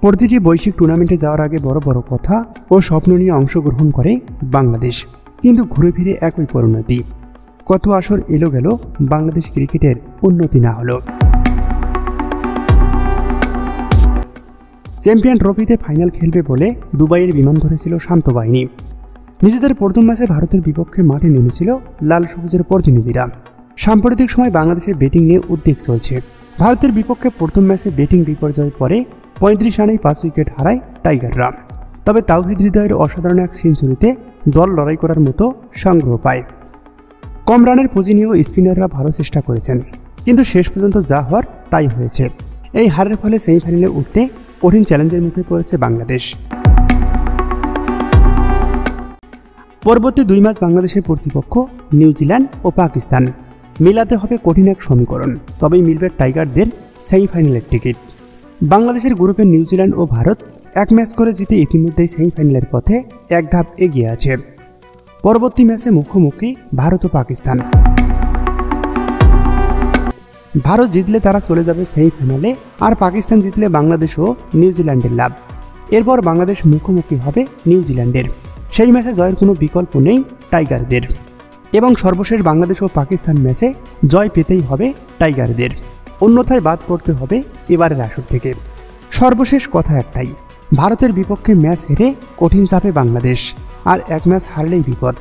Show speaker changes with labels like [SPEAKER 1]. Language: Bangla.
[SPEAKER 1] প্রতিটি বৈশ্বিক টুর্নামেন্টে যাওয়ার আগে বড় বড় কথা ও স্বপ্ন নিয়ে অংশগ্রহণ করে বাংলাদেশ, কিন্তু ঘুরে ফিরে একই পরিণতি। কত আসর এলো গেল, বাংলাদেশ ক্রিকেটের উন্নতি না হলো। চ্যাম্পিয়ন ট্রফিতে ফাইনাল খেলবে বলে দুবাইয়ের বিমান ধরেছিল শান্ত বাহিনী। নিজেদের প্রথম ম্যাচে ভারতের বিপক্ষে মাঠে নেমেছিল লাল সবুজের প্রতিনিধিরা। সাম্প্রতিক সময় বাংলাদেশের ব্যাটিং নিয়ে উদ্বেগ চলছে। ভারতের বিপক্ষে প্রথম ম্যাচে ব্যাটিং বিপর্যয় পরে 35 রানেই 5 উইকেট হারায় টাইগাররা। তবে তাওহিদ হৃদয়ের অসাধারণ এক সেঞ্চুরিতে দল লড়াই করার মতো সংগ্রহ পায়। কম রানের পুঁজি নিয়েও স্পিনাররা ভালো চেষ্টা করেছেন, কিন্তু শেষ পর্যন্ত যা হওয়ার তাই হয়েছে। এই হারের ফলে সেমিফাইনালে উঠতে কঠিন চ্যালেঞ্জের মুখে পড়েছে বাংলাদেশ। পরবর্তী 2 ম্যাচ বাংলাদেশের প্রতিপক্ষ নিউজিল্যান্ড ও পাকিস্তান। মিলাতে হবে কঠিন এক সমীকরণ, তবেই মিলবে টাইগারদের সেমিফাইনালের টিকিট। বাংলাদেশের গ্রুপে নিউজিল্যান্ড ও ভারত 1 ম্যাচ করে জিতে ইতিমধ্যেই সেমিফাইনালের পথে এক ধাপ এগিয়ে আছে। পরবর্তী ম্যাচে মুখোমুখি ভারত ও পাকিস্তান। ভারত জিতলে তারা চলে যাবে সেমিফাইনালে, আর পাকিস্তান জিতলে বাংলাদেশ ও নিউজিল্যান্ডের লাভ। এরপর বাংলাদেশ মুখোমুখি হবে নিউজিল্যান্ডের। সেই ম্যাচে জয়ের কোনো বিকল্প নেই টাইগারদের, এবং সর্বশেষ বাংলাদেশ ও পাকিস্তান ম্যাচে জয় পেতেই হবে টাইগারদের, অন্যথায় বাদ পড়তে হবে এবারের আসর থেকে। সর্বশেষ কথা একটাই, ভারতের বিপক্ষে ম্যাচ হেরে কঠিন চাপে বাংলাদেশ, আর 1 ম্যাচ হারলেই বিপদ।